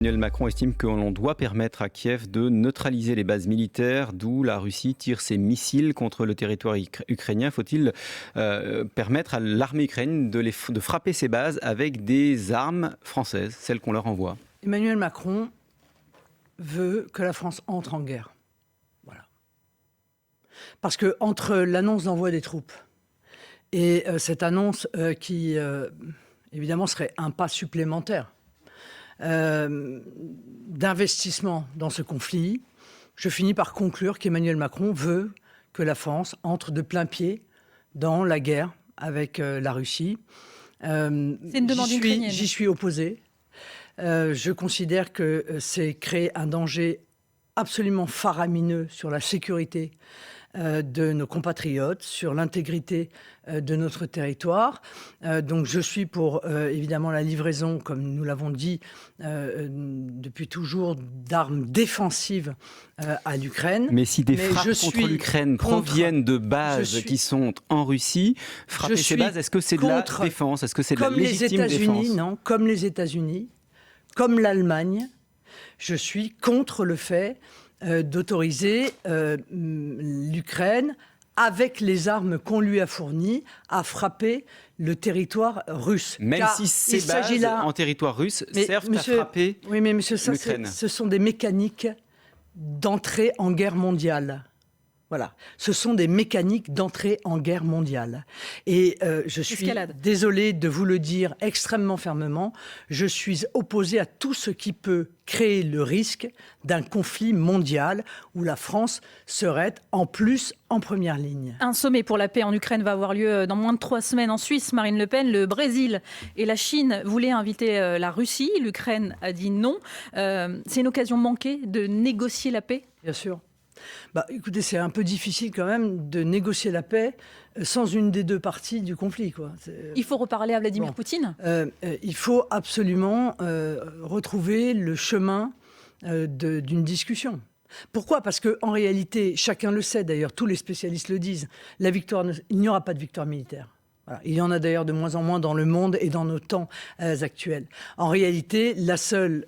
Emmanuel Macron estime que l'on doit permettre à Kiev de neutraliser les bases militaires, d'où la Russie tire ses missiles contre le territoire ukrainien. Faut-il permettre à l'armée ukrainienne de frapper ces bases avec des armes françaises, celles qu'on leur envoie? Emmanuel Macron veut que la France entre en guerre. Voilà. Parce que entre l'annonce d'envoi des troupes et cette annonce qui, évidemment, serait un pas supplémentaire d'investissement dans ce conflit, je finis par conclure qu'Emmanuel Macron veut que la France entre de plein pied dans la guerre avec la Russie. C'est une demande ukrainienne. J'y suis opposé. Je considère que c'est créer un danger absolument faramineux sur la sécurité de nos compatriotes, sur l'intégrité de notre territoire. Donc je suis pour évidemment la livraison, comme nous l'avons dit depuis toujours, d'armes défensives à l'Ukraine. Mais si des frappes contre l'Ukraine proviennent de bases qui sont en Russie, frapper ces bases, est-ce que c'est de la défense? Est-ce que c'est de la légitime défense? Non, comme les États-Unis, comme l'Allemagne, je suis contre le fait d'autoriser l'Ukraine, avec les armes qu'on lui a fournies, à frapper le territoire russe. Même si ces bases en territoire russe servent à frapper l'Ukraine. Oui, mais monsieur, ce sont des mécaniques d'entrée en guerre mondiale. Voilà, ce sont des mécaniques d'entrée en guerre mondiale. Et je suis désolé de vous le dire extrêmement fermement, je suis opposé à tout ce qui peut créer le risque d'un conflit mondial où la France serait en plus en première ligne. Un sommet pour la paix en Ukraine va avoir lieu dans moins de 3 semaines en Suisse. Marine Le Pen, le Brésil et la Chine voulaient inviter la Russie. L'Ukraine a dit non. C'est une occasion manquée de négocier la paix? Bien sûr. Bah, écoutez, c'est un peu difficile quand même de négocier la paix sans une des deux parties du conflit, quoi. Il faut reparler à Vladimir Poutine. Il faut absolument retrouver le chemin d'une discussion. Pourquoi? Parce qu'en réalité, chacun le sait d'ailleurs, tous les spécialistes le disent, il n'y aura pas de victoire militaire. Voilà. Il y en a d'ailleurs de moins en moins dans le monde et dans nos temps actuels. En réalité, la seule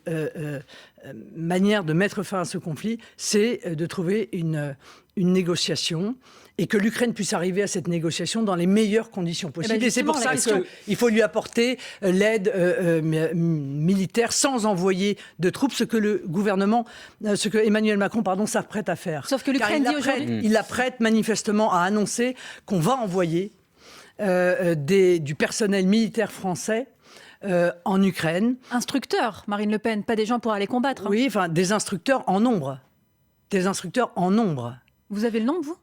manière de mettre fin à ce conflit, c'est de trouver une négociation et que l'Ukraine puisse arriver à cette négociation dans les meilleures conditions possibles. Et c'est pour ça qu'il faut lui apporter l'aide militaire sans envoyer de troupes, ce que le gouvernement, ce que Emmanuel Macron, s'apprête à faire. Sauf que l'Ukraine dit aujourd'hui... Il apprête manifestement à annoncer qu'on va envoyer du personnel militaire français en Ukraine. Instructeurs, Marine Le Pen, pas des gens pour aller combattre. Hein. Oui, enfin des instructeurs en nombre. Des instructeurs en nombre. Vous avez le nombre, vous?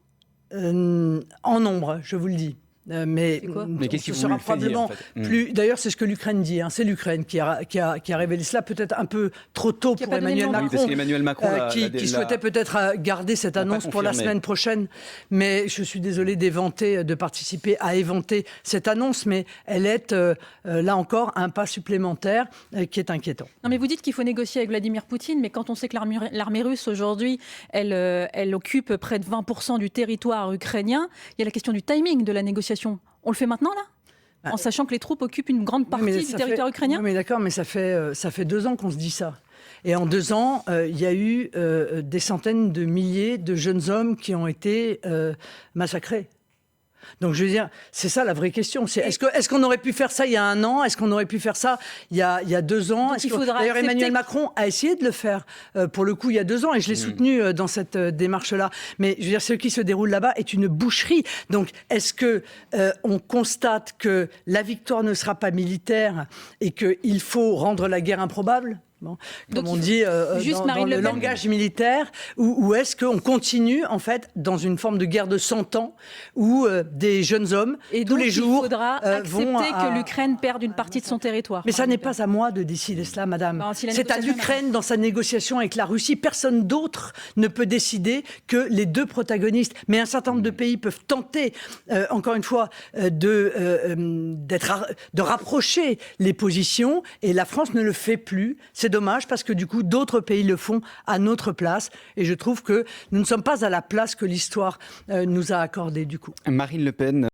En nombre, je vous le dis. Mais qu'est-ce qui ce sera probablement en fait plus. D'ailleurs, c'est ce que l'Ukraine dit. Hein. C'est l'Ukraine qui a révélé cela, peut-être un peu trop tôt pour Emmanuel Macron, parce qu'Emmanuel Macron qui souhaitait peut-être garder cette annonce pour la semaine prochaine. Mais je suis désolé de participer à éventer cette annonce, mais elle est là encore un pas supplémentaire qui est inquiétant. Non, mais vous dites qu'il faut négocier avec Vladimir Poutine, mais quand on sait que l'armée russe aujourd'hui, elle occupe près de 20% du territoire ukrainien, il y a la question du timing de la négociation. On le fait maintenant, là ? En sachant que les troupes occupent une grande partie du territoire ukrainien ? Oui, mais d'accord, mais ça fait 2 ans qu'on se dit ça. Et en 2 ans, il y a eu des centaines de milliers de jeunes hommes qui ont été massacrés. Donc je veux dire, c'est ça la vraie question. Est-ce qu'on aurait pu faire ça il y a 1 an? Est-ce qu'on aurait pu faire ça il y a 2 ans? D'ailleurs, Emmanuel Macron a essayé de le faire pour le coup il y a 2 ans et je l'ai soutenu dans cette démarche-là. Mais je veux dire, ce qui se déroule là-bas est une boucherie. Donc est-ce que on constate que la victoire ne sera pas militaire et qu'il faut rendre la guerre improbable? Bon, comme on dit dans le langage militaire, ou est-ce qu'on continue en fait dans une forme de guerre de 100 ans où des jeunes hommes et tous les jours il faudra accepter que l'Ukraine perde une partie de son territoire. Mais ça n'est pas à moi de décider cela, madame. C'est à l'Ukraine dans sa négociation avec la Russie. Personne d'autre ne peut décider que les 2 protagonistes. Mais un certain nombre de pays peuvent tenter, encore une fois, de rapprocher les positions et la France ne le fait plus. C'est dommage parce que du coup, d'autres pays le font à notre place. Et je trouve que nous ne sommes pas à la place que l'histoire nous a accordée du coup. Marine Le Pen.